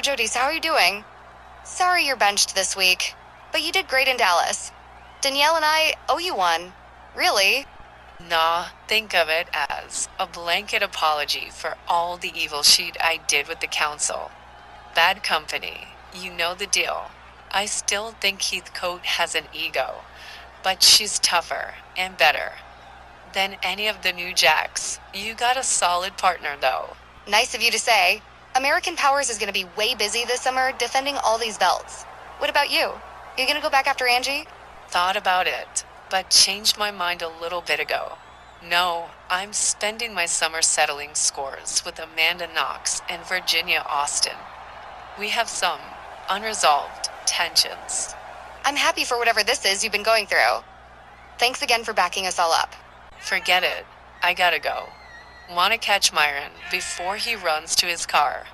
Jody, how are you doing? Sorry you're benched this week, but you did great in Dallas. Danielle and I owe you one. Really? Nah, think of it as a blanket apology for all the evil shit I did with the council. Bad company, you know the deal. I still think Heathcote has an ego, but she's tougher and better than any of the new Jacks. You got a solid partner, though. Nice of you to say. American Powers is going to be way busy this summer defending all these belts. What about you? You going to go back after Angie? Thought about it, but changed my mind a little bit ago. No, I'm spending my summer settling scores with Amanda Knox and Virginia Austin. We have some unresolved tensions. I'm happy for whatever this is you've been going through. Thanks again for backing us all up. Forget it. I gotta go. Want to catch Myron before he runs to his car.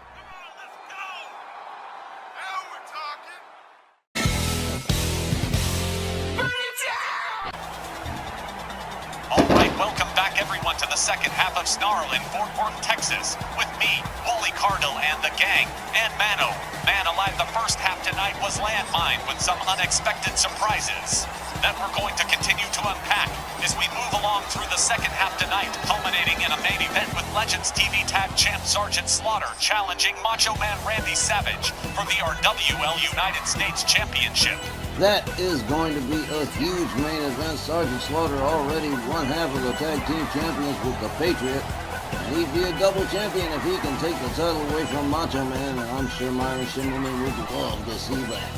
Welcome back, everyone, to the second half of Snarl in Fort Worth, Texas, with me, Wooly Cardinal, and the gang, and Mano. Man alive, the first half tonight was landmine with some unexpected surprises that we're going to continue to unpack as we move along through the second half tonight, culminating in a main event with Legends TV Tag Champ Sergeant Slaughter challenging Macho Man Randy Savage for the RWL United States Championship. That is going to be a huge main event. Sergeant Slaughter already one half of the tag team champions with the Patriot. And he'd be a double champion if he can take the title away from Macho Man. And I'm sure Myron Schimmelman would love to see that.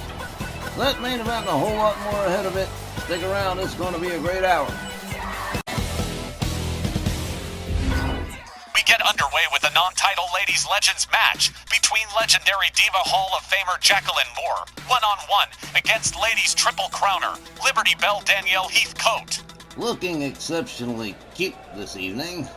That main event and a whole lot more ahead of it. Stick around, it's going to be a great hour. Get underway with the non-title Ladies Legends match between legendary Diva Hall of Famer Jacqueline Moore, one-on-one against Ladies Triple Crowner, Liberty Belle Danielle Heathcote. Looking exceptionally cute this evening.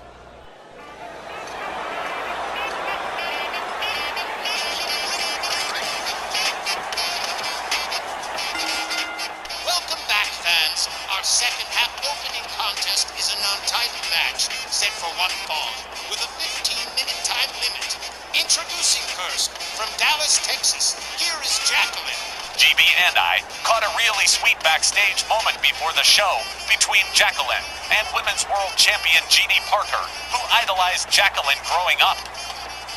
Welcome back, fans. Our second half opening contest is a non-title match set for one fall, with a 15-minute time limit. Introducing first, from Dallas, Texas, here is Jacqueline. GB and I caught a really sweet backstage moment before the show between Jacqueline and Women's World Champion Jeannie Parker, who idolized Jacqueline growing up.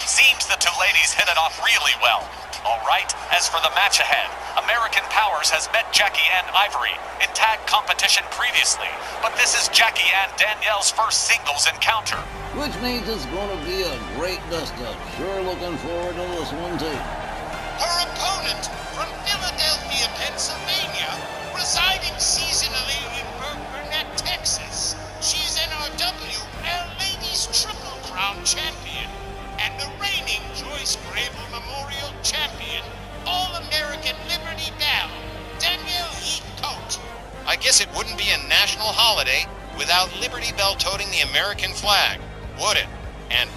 Seems the two ladies hit it off really well. All right, as for the match ahead, American Powers has met Jackie and Ivory in tag competition previously, but this is Jackie and Danielle's first singles encounter. Which means it's going to be a great dust-up. Sure looking forward to this one, too. Her opponent, from Philadelphia, Pennsylvania, residing seasonally in Burnett, Texas. She's NRWL Ladies Triple Crown Champion and the reigning Joyce Gravel Memorial Champion, All-American Liberty Belle, Danielle Heathcote. I guess it wouldn't be a national holiday without Liberty Belle toting the American flag, would it? And,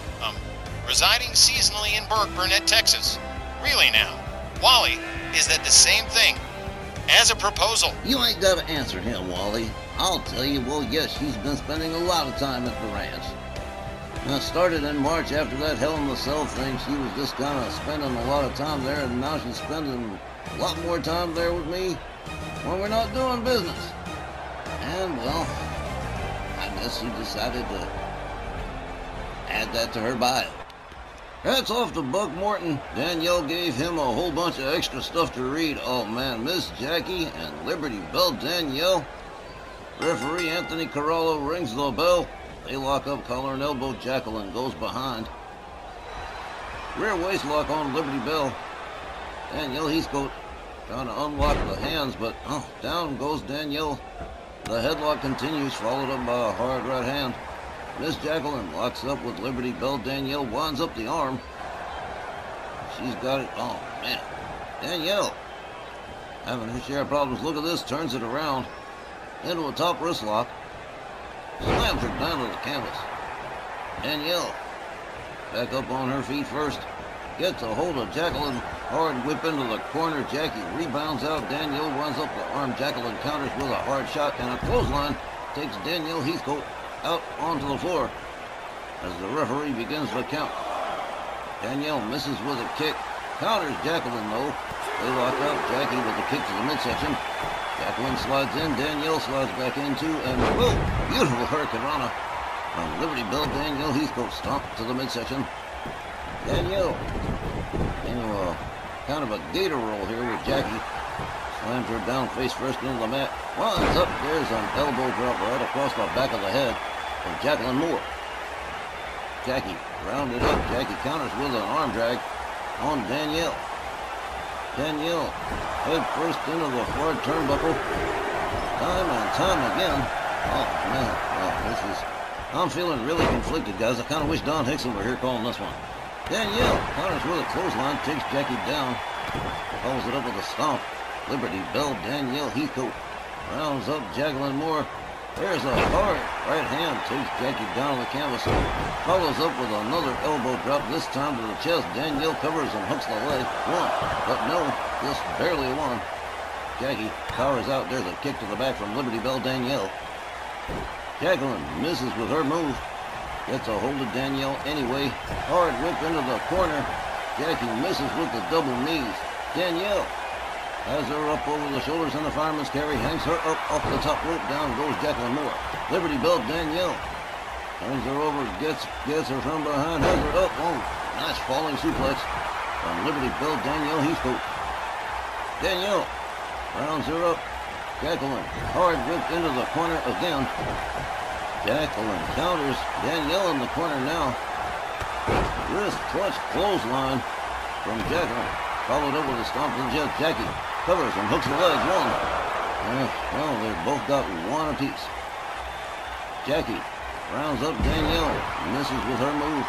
residing seasonally in Burnett, Texas. Really now, Wally, is that the same thing as a proposal? You ain't got to answer him, Wally. I'll tell you, well, yes, she's been spending a lot of time at the ranch. Now, started in March after that Hell in the Cell thing. She was just kind of spending a lot of time there, and now she's spending a lot more time there with me when we're not doing business. And, well, I guess she decided to add that to her bio. Hats off to Buck Morton. Danielle gave him a whole bunch of extra stuff to read. Oh, man, Miss Jackie and Liberty Belle Danielle. Referee Anthony Carollo rings the bell. They lock up, collar and elbow. Jacqueline goes behind. Rear waist lock on Liberty Belle. Danielle Heathcote trying to unlock the hands, but down goes Danielle. The headlock continues, followed up by a hard right hand. Miss Jacqueline locks up with Liberty Belle. Danielle winds up the arm. She's got it. Oh, man. Danielle having her share of problems. Look at this. Turns it around into a top wrist lock. Slams her down to the canvas. Danielle back up on her feet first. Gets a hold of Jacqueline. Hard whip into the corner. Jackie rebounds out. Danielle runs up the arm. Jacqueline counters with a hard shot, and a clothesline takes Danielle Heathcote out onto the floor as the referee begins the count. Danielle misses with a kick. counters Jacqueline, though. They lock up. Jackie with a kick to the midsection. Jacqueline slides in. Danielle slides back into, and whoa, beautiful Hurricane Rana. On Liberty Bell, Danielle Heathcote stomped to the midsection. Danielle, kind of a gator roll here with Jackie. Slams her down face first into the mat. Runs up. There's an elbow drop right across the back of the head from Jacqueline Moore. Jackie rounded up. Jackie counters with an arm drag on Danielle. Danielle head first into the far turnbuckle. Time and time again. Oh, man. Well, I'm feeling really conflicted, guys. I kind of wish Don Hickson were here calling this one. Danielle counters with a clothesline, takes Jackie down. Follows it up with a stomp. Liberty Bell, Danielle Heathcote rounds up Jacqueline Moore. There's a hard right hand, takes Jackie down on the canvas. Follows up with another elbow drop, this time to the chest. Danielle covers and hooks the leg. One, but no, just barely one. Jackie powers out. There's a kick to the back from Liberty Bell, Danielle. Jacqueline misses with her move. Gets a hold of Danielle anyway. Hard whip into the corner. Jackie misses with the double knees. Danielle has her up over the shoulders in the fireman's carry, hangs her up off the top rope, down goes Jacqueline Moore. Liberty Bell, Danielle turns her over, gets her from behind, has her up. Oh, nice falling suplex from Liberty Bell, Danielle Heathcote. Danielle rounds her up. Jacqueline hard whipped into the corner again. Jacqueline counters. Danielle in the corner now. Wrist clutch clothesline from Jacqueline, followed up with a stomp to the chest. Jackie covers and hooks the leg. One. Well, they've both got one apiece. Jackie rounds up Danielle. Misses with her move.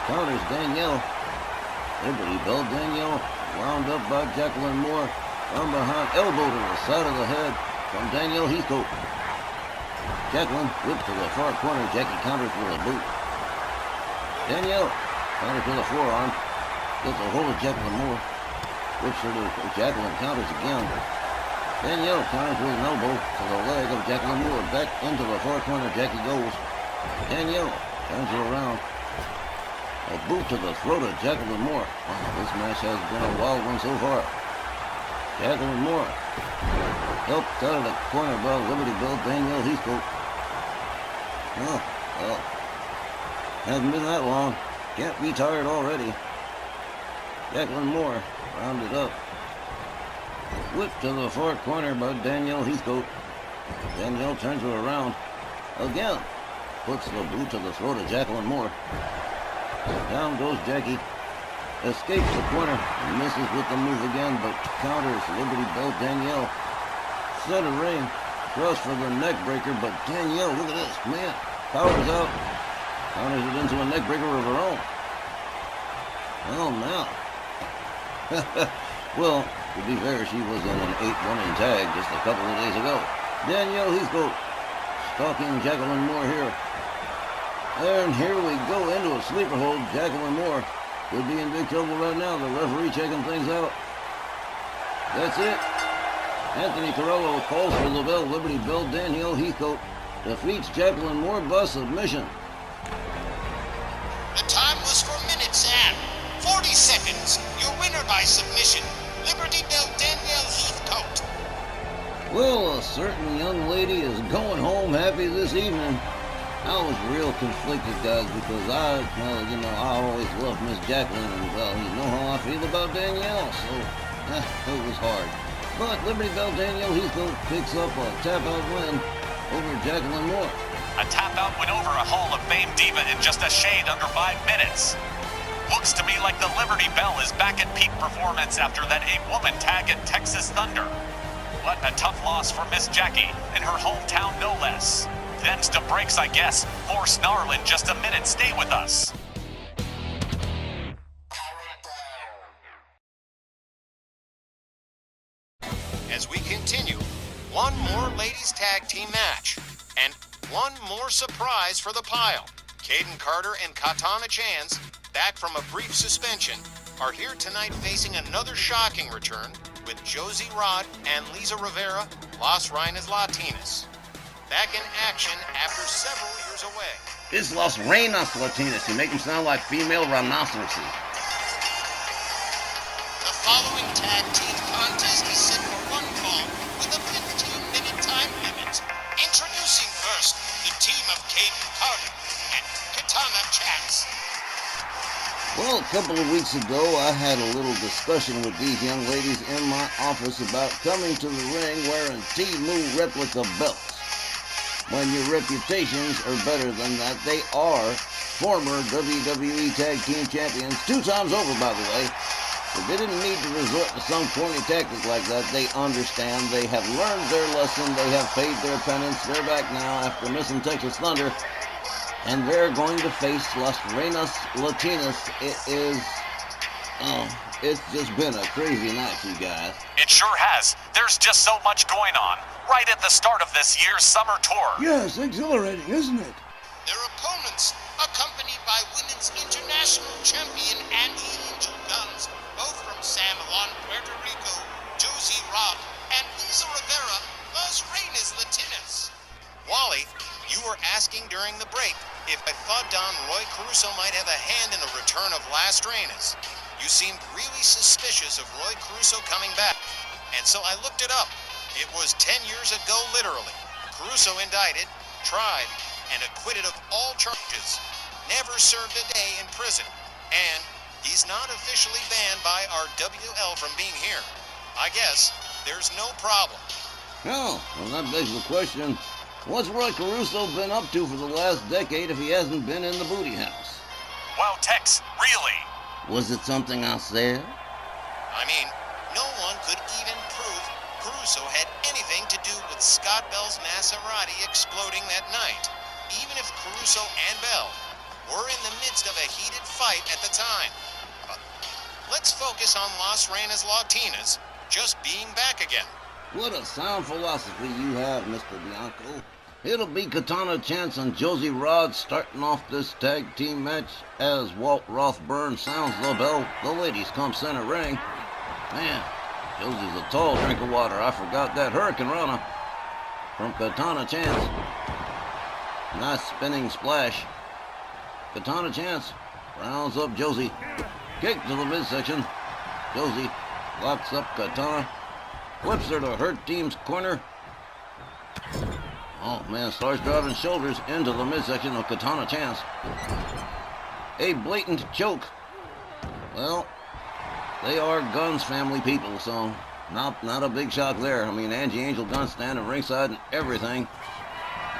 Counters Danielle. Liberty Bell, Danielle wound up by Jacqueline Moore. From behind, elbow to the side of the head from Danielle Heathcote. Jacqueline whipped to the far corner. Jackie counters with a boot. Danielle counters to the forearm. Gets a hold of Jacqueline Moore. Whips her to Jacqueline, counters again. Danielle counters with an elbow to the leg of Jacqueline Moore. Back into the far corner, Jackie goes. Danielle turns her around. A boot to the throat of Jacqueline Moore. Wow, this match has been a wild one so far. Jacqueline Moore helped out of the corner by Liberty Bell, Danielle Heathcote. Oh, well, hasn't been that long. Can't be tired already. Jacqueline Moore rounded up. Whipped to the far corner by Danielle Heathcote. Danielle turns her around. Again, puts the boot to the throat of Jacqueline Moore. Down goes Jackie. Escapes the corner. Misses with the move again, but counters Liberty Bell, Danielle. Center ring. Thrust for the neck breaker, but Danielle, look at this, man. Powers out. Counters it into a neck breaker of her own. Well, now. Well, to be fair, she was in an 8-woman tag just a couple of days ago. Danielle Heathcote stalking Jacqueline Moore here. And here we go into a sleeper hold. Jacqueline Moore could be in big trouble right now. The referee checking things out. That's it. Anthony Carello calls for the bell. Liberty Bell, Danielle Heathcote defeats Jacqueline Moore by submission. The time was for minutes and 40 seconds. Your winner by submission, Liberty Bell, Danielle Heathcote. Well, a certain young lady is going home happy this evening. I was real conflicted, guys, because I always loved Miss Jacqueline, and, well, you know how I feel about Danielle, so, it was hard. But Liberty Bell, Danielle Heathcote picks up a tap-out win over Jacqueline Moore. A tap-out win over a Hall of Fame diva in just a shade under 5 minutes. Looks to me like the Liberty Bell is back at peak performance after that 8-woman tag at Texas Thunder. What a tough loss for Miss Jackie in her hometown, no less. Them's to breaks, I guess. More Snarl in just a minute. Stay with us. As we continue, one more ladies tag team match, and one more surprise for the pile. Caden Carter and Katana Chance, back from a brief suspension, are here tonight facing another shocking return with Josie Rod and Lisa Rivera, Las Reinas Latinas. Back in action after several years away. It's Las Reinas Latinas. You make them sound like female rhinoceroses. following tag team contest is set for one fall with a 15-minute time limit. Introducing first the team of Caden Carter and Katana Chance. Well, a couple of weeks ago, I had a little discussion with these young ladies in my office about coming to the ring wearing T-Moo replica belts. When your reputations are better than that, they are former WWE Tag Team Champions, 2 times over, by the way. But they didn't need to resort to some corny tactic like that. They understand. They have learned their lesson. They have paid their penance. They're back now after missing Texas Thunder. And they're going to face Las Reinas Latinas. It's just been a crazy night, you guys. It sure has. There's just so much going on. Right at the start of this year's summer tour. Yes, exhilarating, isn't it? Their opponents, accompanied by Women's International Champion Angie Angel Guns, both from San Juan, Puerto Rico, Josie Robb, and Lisa Rivera, Las Reinas Latinas. Wally, you were asking during the break if I thought Don Roy Caruso might have a hand in the return of Las Reinas. You seemed really suspicious of Roy Caruso coming back, and so I looked it up. It was 10 years ago, literally. Caruso indicted, tried, and acquitted of all charges. Never served a day in prison, and he's not officially banned by our WL from being here. I guess there's no problem. Oh, well, that begs the question, what's Roy Caruso been up to for the last decade if he hasn't been in the booty house? Wow, Tex, really? Was it something I said? I mean, no one could even prove Caruso had anything to do with Scott Bell's Maserati exploding that night, even if Caruso and Bell were in the midst of a heated fight at the time. But let's focus on Las Reinas Latinas just being back again. What a sound philosophy you have, Mr. Bianco. It'll be Katana Chance and Josie Rod starting off this tag team match as Walt Rothburn sounds the bell. The ladies come center ring. Man, Josie's a tall drink of water. I forgot that. Hurricane Rana from Katana Chance. Nice spinning splash. Katana Chance rounds up Josie. Kick to the midsection. Josie locks up Katana. Whips her to her team's corner. Oh, man, starts driving shoulders into the midsection of Katana Chance. A blatant choke. Well, they are Guns family people, so not a big shock there. I mean, Angie Angel Guns standing ringside and everything.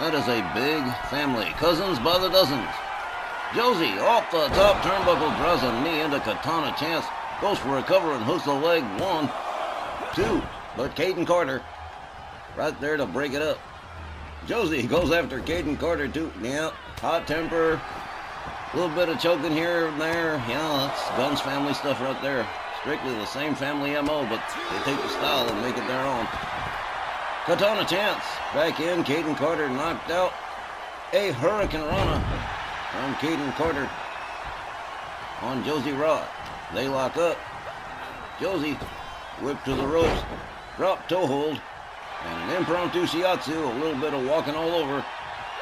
That is a big family. Cousins by the dozens. Josie, off the top turnbuckle, draws a knee into Katana Chance. Goes for a cover and hooks the leg. 1, 2. But Caden Carter right there to break it up. Josie goes after Caden Carter too. Yeah, hot temper. A little bit of choking here and there. Yeah, that's Guns family stuff right there. Strictly the same family MO, but they take the style and make it their own. Katana Chance back in. Caden Carter knocked out. A Hurricane Rana from Caden Carter on Josie Rod. They lock up. Josie whipped to the ropes. Drop toe hold. And an impromptu shiatsu, a little bit of walking all over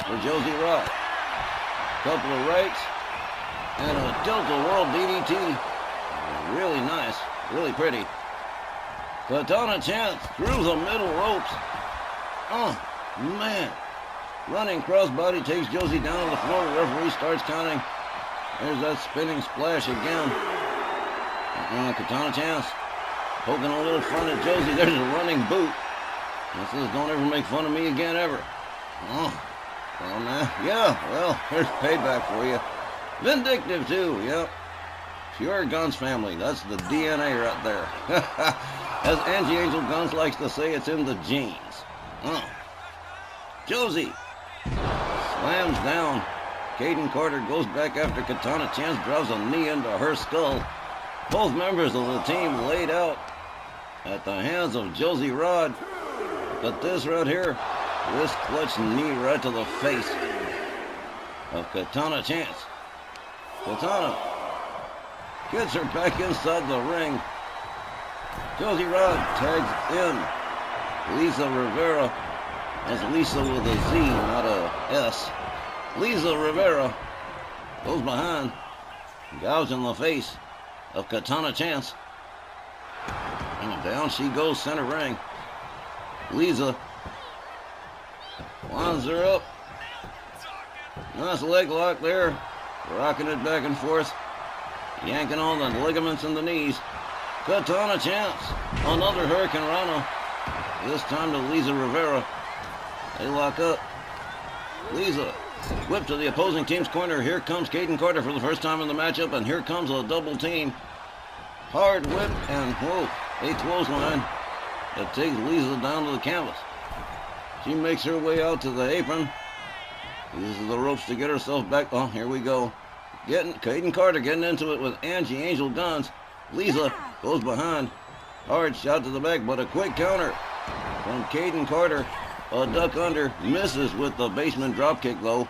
for Josie Rod. Couple of rights and a tilt-a-whirl DDT. Really nice, really pretty. Katana Chance through the middle ropes. Oh, man. Running crossbody takes Josie down to the floor. The referee starts counting. There's that spinning splash again. Katana Chance poking a little fun at Josie. There's a running boot. This says, don't ever make fun of me again, ever. Oh, well, now, yeah, well, there's payback for you. Vindictive, too, yep. Pure Guns family, that's the DNA right there. As Angie Angel Guns likes to say, it's in the genes. Oh. Josie slams down. Caden Carter goes back after Katana Chance, drives a knee into her skull. Both members of the team laid out at the hands of Josie Rod. But this right here, wrist clutch knee right to the face of Katana Chance. Katana gets her back inside the ring. Josie Rod tags in Lisa Rivera. That's Lisa with a Z, not a S. Lisa Rivera goes behind, gouging the face of Katana Chance. And down she goes center ring. Lisa winds her up. Nice leg lock there. Rocking it back and forth. Yanking on the ligaments in the knees. Katana Chance. Another Hurricane Rana. This time to Lisa Rivera. They lock up. Lisa whip to the opposing team's corner. Here comes Kaden Carter for the first time in the matchup, and here comes a double team. Hard whip and whoa, a clothesline that takes Lisa down to the canvas. She makes her way out to the apron. Uses the ropes to get herself back. Oh, here we go. Kaden Carter getting into it with Angie Angel Guns. Lisa goes behind. Hard shot to the back, but a quick counter from Kaden Carter. A duck under, misses with the basement dropkick though.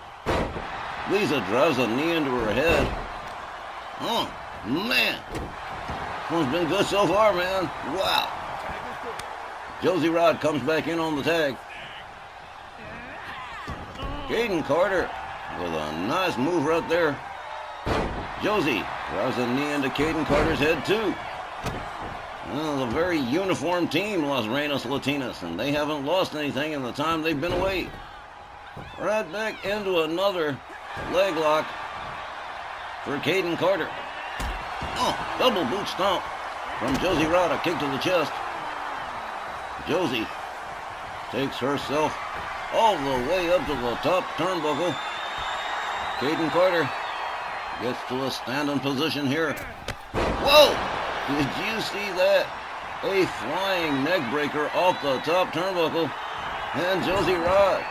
Lisa drives a knee into her head. Oh, man. This one's been good so far, man. Wow. Josie Rod comes back in on the tag. Kaden Carter with a nice move right there. Josie drives a knee into Kaden Carter's head too. Well, a very uniform team, Las Reinas Latinas, and they haven't lost anything in the time they've been away. Right back into another leg lock for Kaden Carter. Oh, double boot stomp from Josie Rod, a kick to the chest. Josie takes herself all the way up to the top turnbuckle. Kaden Carter gets to a standing position here. Whoa! Did you see that? A flying neck breaker off the top turnbuckle. And Josie Rod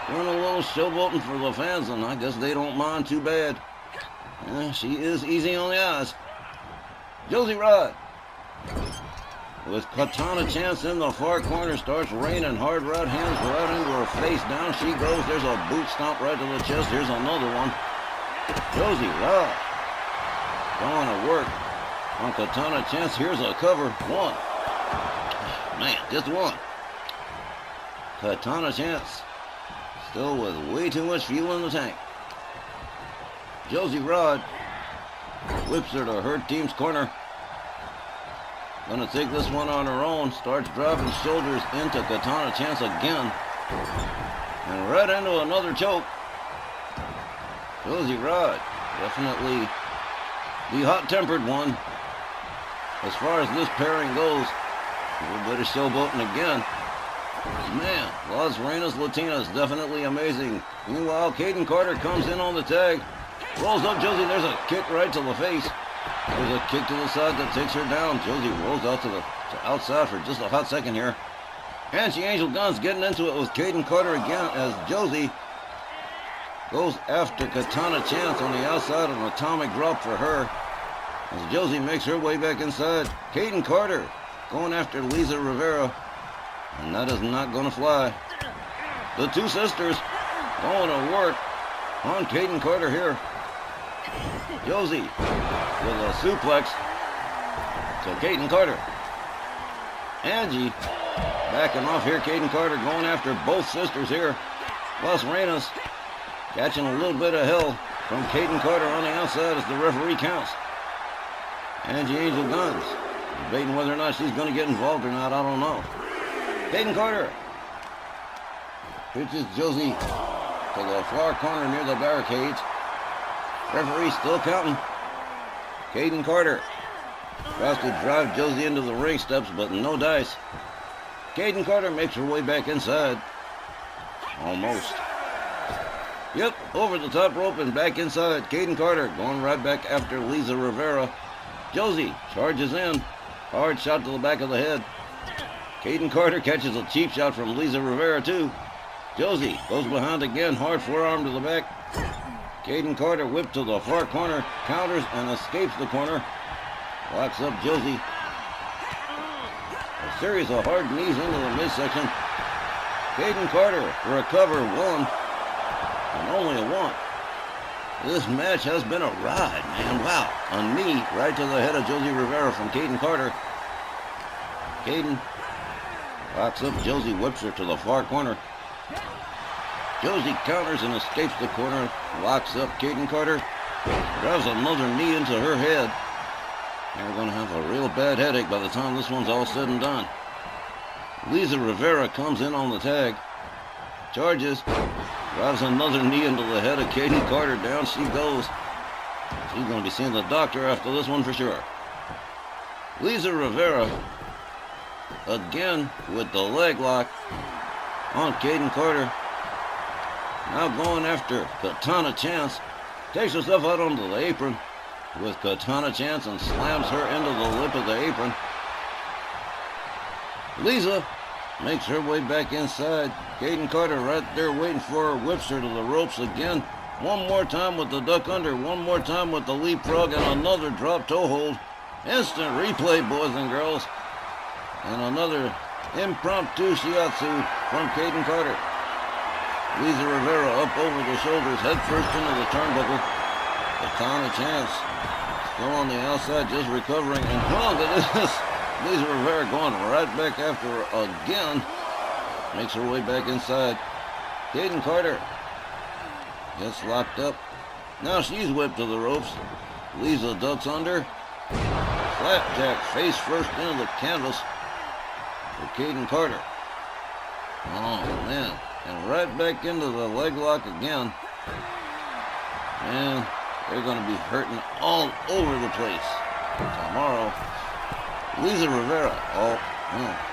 doing a little showboating for the fans, and I guess they don't mind too bad. She is easy on the eyes. Josie Rod with Katana Chance in the far corner starts raining hard right hands right into her face. Down she goes. There's a boot stomp right to the chest. Here's another one. Josie Rod going to work on Katana Chance. Here's a cover. One. Man, just one. Katana Chance still with way too much fuel in the tank. Josie Rod whips her to her team's corner. Gonna take this one on her own. Starts driving shoulders into Katana Chance again. And right into another choke. Josie Rod, definitely the hot-tempered one. As far as this pairing goes, a little bit of showboating again. Man, Las Reinas Latinas, definitely amazing. Meanwhile, Kaden Carter comes in on the tag. Rolls up Josie, there's a kick right to the face. There's a kick to the side that takes her down. Josie rolls out to the outside for just a hot second here. And she Angel Guns getting into it with Kaden Carter again as Josie goes after Katana Chance on the outside. An atomic drop for her as Josie makes her way back inside. Kaden Carter going after Lisa Rivera, and that is not going to fly. The two sisters going to work on Kaden Carter here. Josie with a suplex to Kaden Carter. Angie backing off here. Kaden Carter going after both sisters here. Las Reinas catching a little bit of hell from Kaden Carter on the outside as the referee counts. Angie Angel Guns debating whether or not she's going to get involved or not. I don't know. Kaden Carter pitches Josie to the far corner near the barricades. Referee still counting. Kaden Carter tries to drive Josie into the ring steps, but no dice. Kaden Carter makes her way back inside. Almost. Yep, over the top rope and back inside. Kaden Carter going right back after Lisa Rivera. Josie charges in. Hard shot to the back of the head. Kaden Carter catches a cheap shot from Lisa Rivera too. Josie goes behind again. Hard forearm to the back. Kaden Carter whipped to the far corner, counters and escapes the corner. Locks up Josie. A series of hard knees into the midsection. Kaden Carter for a cover, one. And only a one. This match has been a ride, man. Wow. A knee right to the head of Josie Rivera from Kaden Carter. Kaden locks up Josie, whips her to the far corner. Josie counters and escapes the corner, locks up Kaden Carter, drives another knee into her head. They're going to have a real bad headache by the time this one's all said and done. Lisa Rivera comes in on the tag. Charges. Drives another knee into the head of Kaden Carter. Down she goes. She's going to be seeing the doctor after this one for sure. Lisa Rivera again with the leg lock on Kaden Carter. Now going after Katana Chance. Takes herself out onto the apron with Katana Chance and slams her into the lip of the apron. Lisa makes her way back inside. Kaden Carter right there waiting for her, whips her to the ropes again. One more time with the duck under, one more time with the leapfrog, and another drop toe hold. Instant replay, boys and girls. And another impromptu shiatsu from Kaden Carter. Lisa Rivera up over the shoulders, head first into the turnbuckle. Katana Chance still on the outside, just recovering. And look at this. Lisa Rivera going right back after her again. Makes her way back inside. Kaden Carter gets locked up. Now she's whipped to the ropes. Lisa ducks under. Flapjack face first into the canvas for Kaden Carter. Oh, man. And right back into the leg lock again. And they're going to be hurting all over the place tomorrow. Lisa Rivera,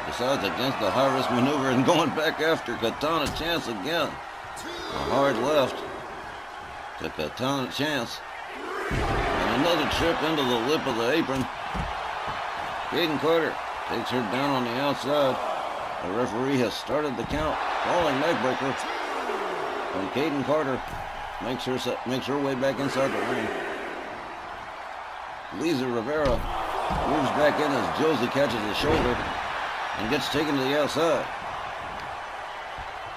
besides against the high-risk maneuver and going back after Katana Chance again. A hard left to Katana Chance. And another trip into the lip of the apron. Kaden Carter takes her down on the outside. The referee has started the count, calling neckbreaker. And Kaden Carter makes her way back inside the ring. Lisa Rivera moves back in as Josie catches the shoulder and gets taken to the outside.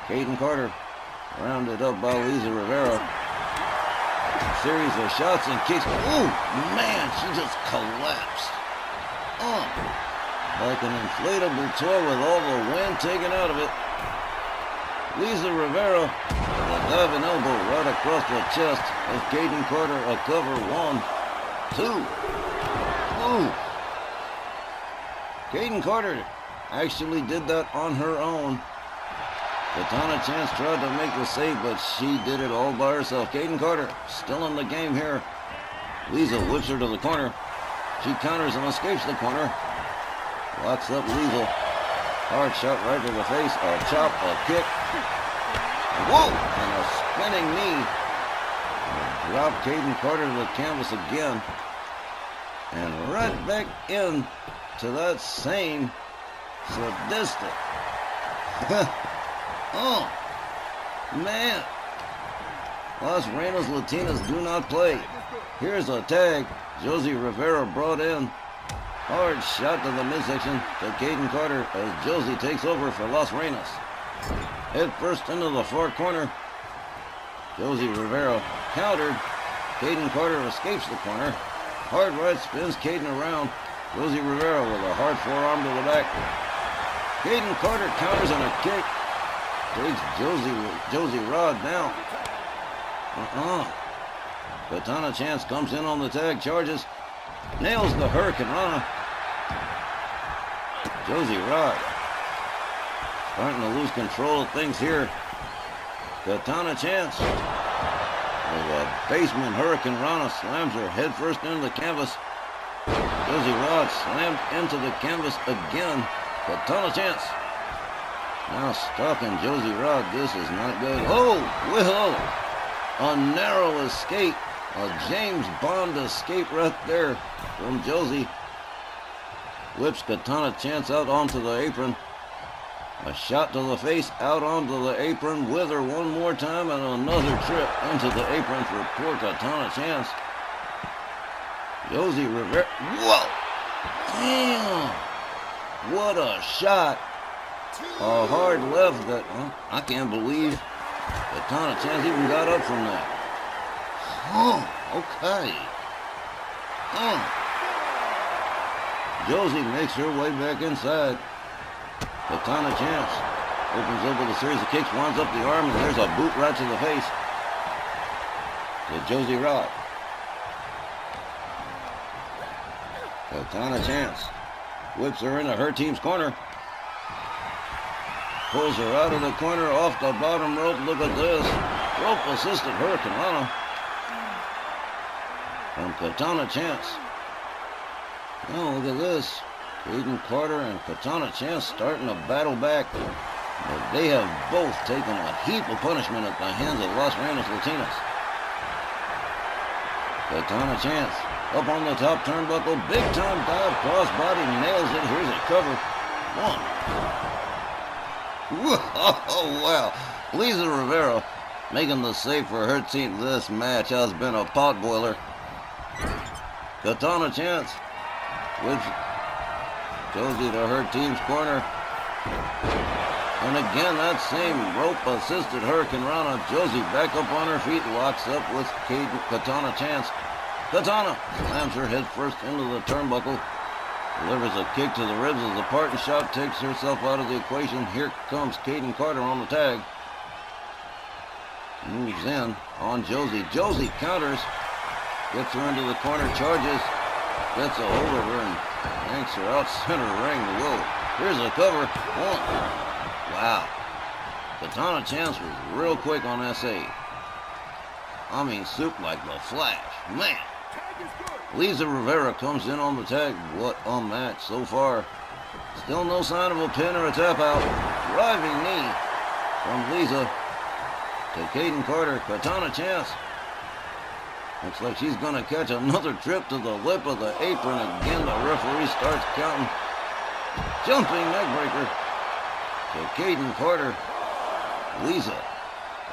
Kaden Carter rounded up by Lisa Rivera. A series of shots and kicks. Oh, man, she just collapsed. Like an inflatable toy with all the wind taken out of it. Lisa Rivera with a diving elbow right across the chest of Kaden Carter. A cover. 1, 2. Ooh. Kaden Carter actually did that on her own. Katana Chance tried to make the save, but she did it all by herself. Kaden Carter still in the game here. Lisa whips her to the corner. She counters and escapes the corner. Locks up Lisa. Hard shot right to the face. A chop, a kick. Whoa! And a spinning knee. Drop Kaden Carter to the canvas again. And right back in to that same sadistic. Oh, man. Las Reinas Latinas do not play. Here's a tag. Josie Rivera brought in. Hard shot to the midsection to Kaden Carter as Josie takes over for Las Reinas. Head first into the far corner. Josie Rivera countered. Kaden Carter escapes the corner. Hard right spins Kaden around. Josie Rivera with a hard forearm to the back. Kaden Carter counters on a kick. Takes Josie Rod down. Katana Chance comes in on the tag, charges. Nails the Hurricane Rana. Josie Rod starting to lose control of things here. Katana Chance with a basement Hurricane Rana slams her head first into the canvas. Josie Rod slammed into the canvas again. Katana Chance now stalking Josie Rod. This is not good. Oh, Will! A narrow escape. A James Bond escape right there from Josie. Whips Katana Chance out onto the apron. A shot to the face out onto the apron with her one more time, and another trip into the apron for poor Katana Chance. Josie Rivera. Whoa! Damn! What a shot. A hard left that, I can't believe Katana Chance even got up from that. Okay. Josie makes her way back inside. Katana Chance opens up with a series of kicks, winds up the arm, and there's a boot right to the face to Josie Rod. Katana Chance whips her into her team's corner. Pulls her out of the corner off the bottom rope. Look at this. Rope assisted Hurricane Rana. From Katana Chance. Oh, look at this. Aiden Carter and Katana Chance starting to battle back. But they have both taken a heap of punishment at the hands of Las Vegas Latinas. Katana Chance up on the top turnbuckle. Big time dive. Crossbody nails it. Here's a cover. One. Oh, wow. Lisa Rivera making the save for her team. This match has been a potboiler. Katana Chance whips Josie to her team's corner. And again, that same rope-assisted Hurricane Rana. Josie back up on her feet, locks up with Katana Chance. Katana slams her head first into the turnbuckle. Delivers a kick to the ribs as the parting shot takes herself out of the equation. Here comes Kaden Carter on the tag. Moves in on Josie. Josie counters. Gets her into the corner, charges. Gets a hold of her and yanks her out center ring. Whoa. Here's a cover. One. Wow. Katana Chance was real quick on SA. I mean, soup like the Flash. Man. Lisa Rivera comes in on the tag. What a match so far. Still no sign of a pin or a tap out. Driving knee from Lisa to Kaden Carter. Katana Chance. Looks like she's going to catch another trip to the lip of the apron. Again, the referee starts counting. Jumping neckbreaker to Kaden Carter. Lisa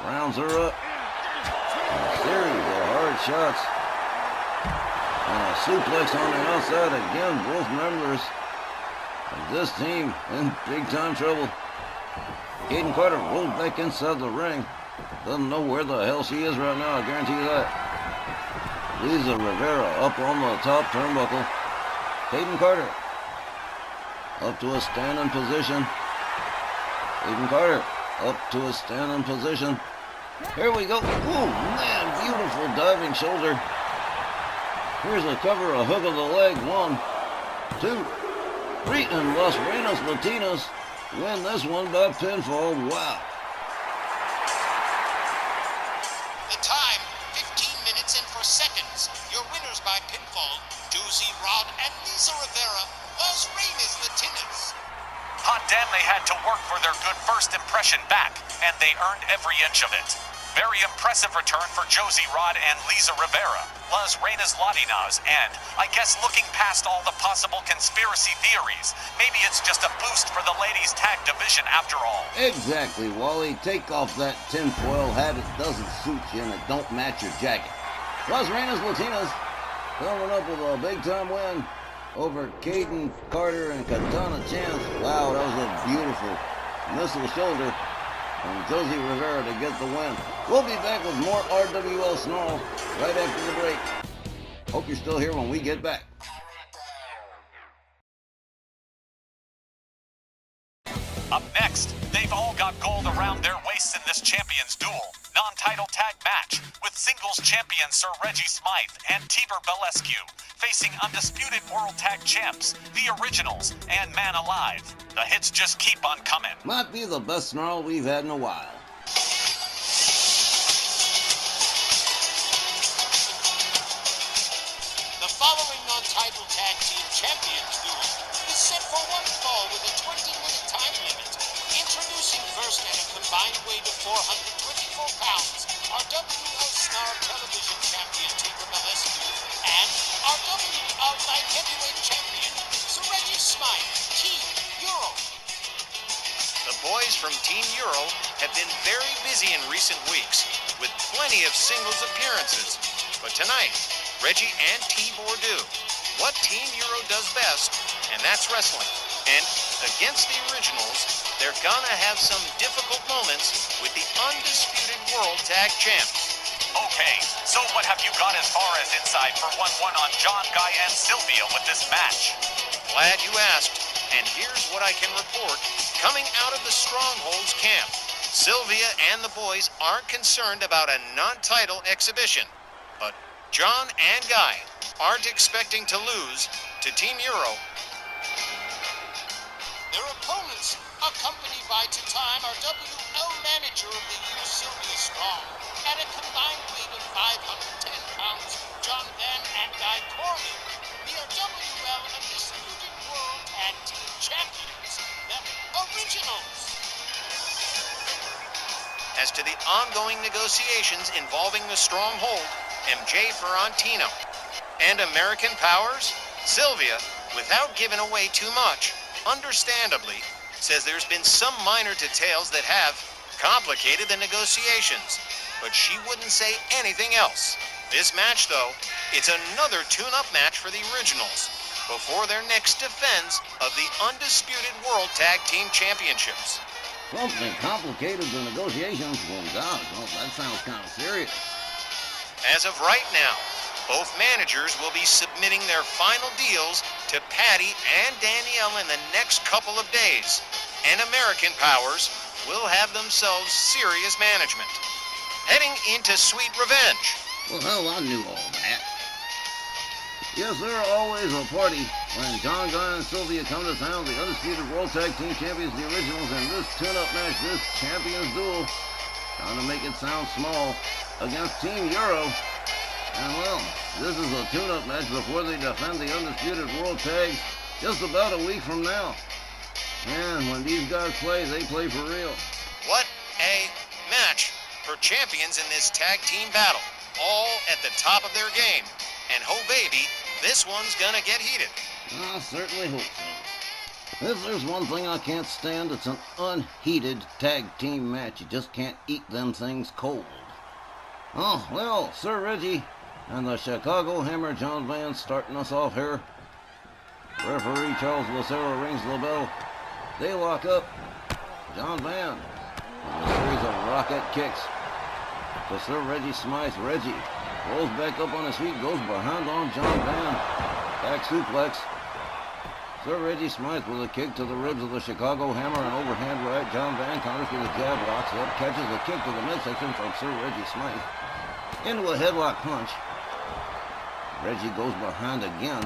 rounds her up. A series of hard shots. And a suplex on the outside. Again, both members of this team in big time trouble. Kaden Carter rolled back inside the ring. Doesn't know where the hell she is right now, I guarantee you that. Lisa Rivera up on the top turnbuckle. Kaden Carter up to a standing position. Kaden Carter up to a standing position. Here we go. Oh man, beautiful diving shoulder. Here's a cover, a hook of the leg. 1, 2, 3, and Las Vegas Latinas win this one by pinfall. Wow. The time, 15 minutes and 4 seconds. Your winners by pinfall, Josie Rod and Lisa Rivera, Las Vegas Latinas. Hot damn, they had to work for their good first impression back, and they earned every inch of it. Very impressive return for Josie Rod and Lisa Rivera, Las Vegas Latinas, and I guess looking past all the possible conspiracy theories, maybe it's just a boost for the ladies' tag division after all. Exactly, Wally. Take off that tinfoil hat. It doesn't suit you and it don't match your jacket. Las Vegas Latinas coming up with a big-time win over Kaden Carter and Katana Chance. Wow, that was a beautiful missile shoulder from Josie Rivera to get the win. We'll be back with more RWL Sn Rl right after the break. Hope you're still here when we get back. Up next, they've all got gold around their waists in this Champions Duel non-title tag match with singles champion Sir Reggie Smythe and Tiber Belescu facing undisputed world tag champs, the Originals, and Man Alive. The hits just keep on coming. Might be the best Sn Rl we've had in a while. The following non-title tag team champions duel is set for one fall with a 20-minute time limit. Introducing first at a combined weight of 424 pounds, our Rwl Sn Rl television champion Tiber Belescu and our Rwl Light Heavyweight champion Sir Reggie Smythe, Team Euro. The boys from Team Euro have been very busy in recent weeks with plenty of singles appearances. But tonight, Reggie and Tibor do what Team Euro does best, and that's wrestling. And against the Originals, they're gonna have some difficult moments with the undisputed World Tag Champs. Okay, so what have you got as far as inside for 1-1 on John, Guy, and Sylvia with this match? Glad you asked, and here's what I can report. Coming out of the Strongholds camp, Sylvia and the boys aren't concerned about a non-title exhibition. But John and Guy aren't expecting to lose to Team Euro. Their opponents, accompanied by two-time RWL Manager of the Year Sylvia Strong, at a combined weight of 510 pounds, John Van and Guy Cormier, the RWL Undisputed World Tag Team Champions, the Originals. As to the ongoing negotiations involving the Stronghold, MJ Ferrantino, and American Powers, Sylvia, without giving away too much, understandably, says there's been some minor details that have complicated the negotiations, but she wouldn't say anything else. This match, though, it's another tune-up match for the Originals before their next defense of the Undisputed World Tag Team Championships. Something complicated the negotiations? Well, God, well, that sounds kind of serious. As of right now, both managers will be submitting their final deals to Patty and Danielle in the next couple of days, and American Powers will have themselves serious management. Heading into Sweet Revenge. Well, hell, I knew all that. Yes, there always a party when John, Guy, and Sylvia come to town, the Undisputed World Tag Team Champions, the Originals, and this tune-up match, this Champions Duel, trying to make it sound small, against Team Euro. And well, this is a tune-up match before they defend the Undisputed World Tags just about a week from now. And when these guys play, they play for real. What a match for champions in this tag team battle. All at the top of their game. And oh baby, this one's gonna get heated. I certainly hope so. If there's one thing I can't stand, it's an unheated tag team match. You just can't eat them things cold. Oh, well, Sir Reggie and the Chicago Hammer John Van starting us off here. Referee Charles Lucero rings the bell. They lock up. John Van with a series of rocket kicks to Sir Reggie Smythe. Reggie rolls back up on his feet, goes behind on John Van. Back suplex. Sir Reggie Smythe with a kick to the ribs of the Chicago Hammer, and overhand right. John Van counters with a jab, locks up, catches a kick to the midsection from Sir Reggie Smythe into a headlock punch. Reggie goes behind again.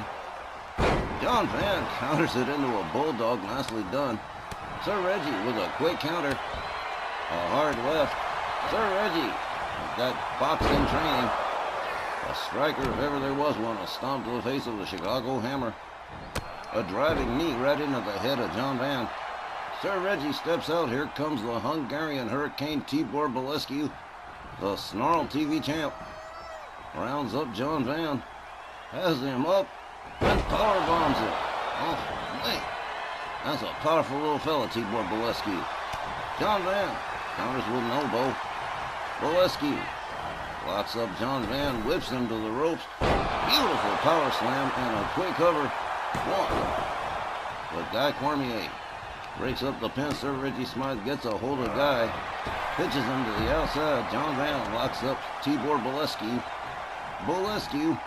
John Van counters it into a bulldog, nicely done. Sir Reggie with a quick counter. A hard left. Sir Reggie got boxing training. A striker, if ever there was one, a stomp to the face of the Chicago Hammer. A driving knee right into the head of John Van. Sir Reggie steps out. Here comes the Hungarian Hurricane Tibor Bolescu, the Snarl TV champ. Rounds up John Van. Has him up and power bombs it. Oh, man. That's a powerful little fella, Tibor Bolescu. John Van counters with an elbow. Bolescu locks up John Van, whips him to the ropes. Beautiful power slam and a quick cover. One. But Guy Cormier breaks up the pin. Sir Reggie Smythe gets a hold of Guy. Pitches him to the outside. John Van locks up Tibor Bolescu. Bolescu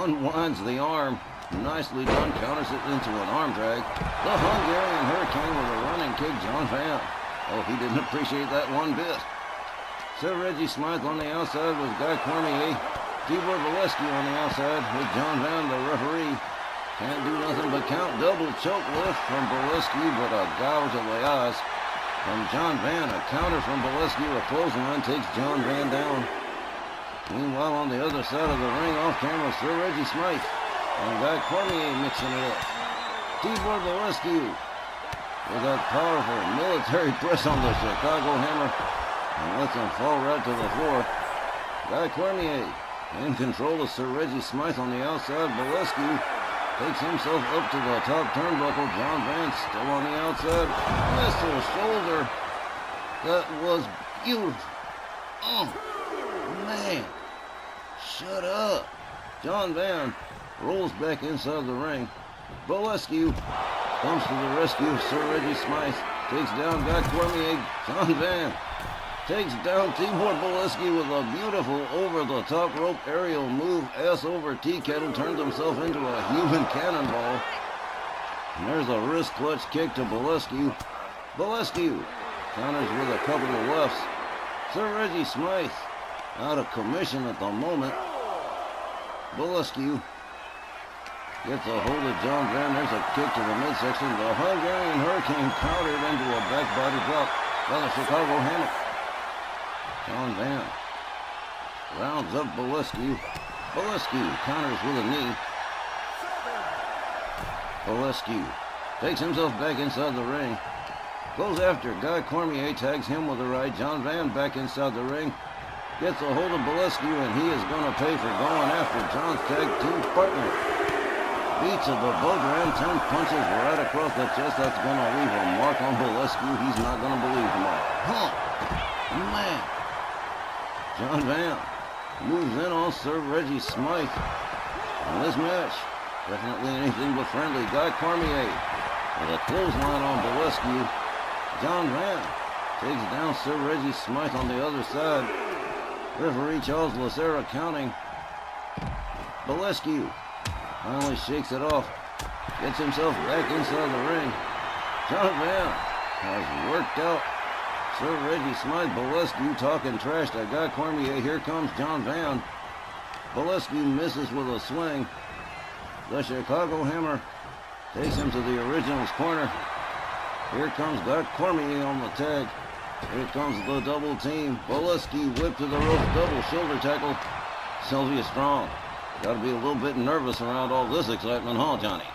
unwinds the arm. Nicely done. Counters it into an arm drag. The Hungarian Hurricane with a running kick. John Van. Oh, he didn't appreciate that one bit. Sir Reggie Smythe on the outside with Guy Cormier. Tibor Bolescu on the outside with John Van, the referee. Can't do nothing but count. Double choke lift from Bolescu, but a gouge of the eyes from John Van. A counter from Bolescu. A clothesline takes John Van down. Meanwhile, on the other side of the ring, off camera, Sir Reggie Smythe and Guy Cormier mixing it up. Tibor Bolescu with that powerful military press on the Chicago Hammer and lets him fall right to the floor. Guy Cormier in control of Sir Reggie Smythe on the outside. Bolescu takes himself up to the top turnbuckle. John Van still on the outside. Missile shoulder. That was beautiful. Oh, man. Shut up. John Van rolls back inside the ring. Bolescu comes to the rescue. Sir Reggie Smythe takes down Guy Cormier. John Van takes down Tibor Bolescu with a beautiful over-the-top rope aerial move. Ass over tea kettle, turns himself into a human cannonball. And there's a wrist clutch kick to Bolescu. Bolescu counters with a couple of lefts. Sir Reggie Smythe out of commission at the moment. Bolescu gets a hold of John Van. There's a kick to the midsection. The Hungarian Hurricane countered into a back body drop by the Chicago Hammer. John Van rounds up Bolescu. Bolescu counters with a knee. Bolescu takes himself back inside the ring. Goes after Guy Cormier, tags him with a right. John Van back inside the ring. Gets a hold of Bolescu, and he is going to pay for going after John's tag team partner. Beats of the boat ram, 10 punches right across the chest. That's going to leave a mark on Bolescu. He's not going to believe tomorrow. Huh. Man. John Van moves in on Sir Reggie Smythe. In this match, definitely anything but friendly. Guy Cormier with a clothesline on Bolescu. John Van takes down Sir Reggie Smythe on the other side. Referee Charles Lucera counting. Bolescu finally shakes it off. Gets himself back inside the ring. John Van has worked out Sir Reggie Smythe. Bolescu talking trash to Guy Cormier. Here comes John Van. Bolescu misses with a swing. The Chicago Hammer takes him to the original's corner. Here comes Guy Cormier on the tag. Here comes the double team. Bolescu whip to the rope, double shoulder tackle. Sylvia Strong. Got to be a little bit nervous around all this excitement, huh, Johnny?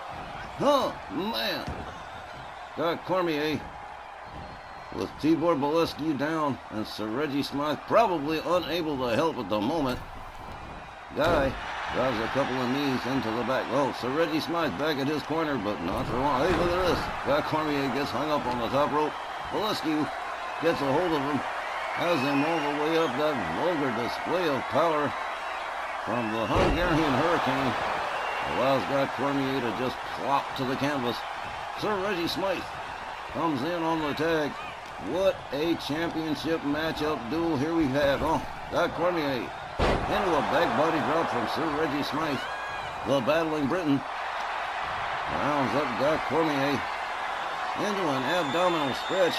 Oh, man. Guy Cormier with Tibor Bolescu down, and Sir Reggie Smythe probably unable to help at the moment. Guy drives a couple of knees into the back. Oh, Sir Reggie Smythe back at his corner, but not for long. Hey, look at this. Guy Cormier gets hung up on the top rope. Bolescu gets a hold of him, has him all the way up. That vulgar display of power from the Hungarian Hurricane allows Guy Cormier to just plop to the canvas. Sir Reggie Smythe comes in on the tag. What a championship matchup duel here we have. Oh, Guy Cormier into a back body drop from Sir Reggie Smythe. The battling Briton rounds up Guy Cormier into an abdominal stretch.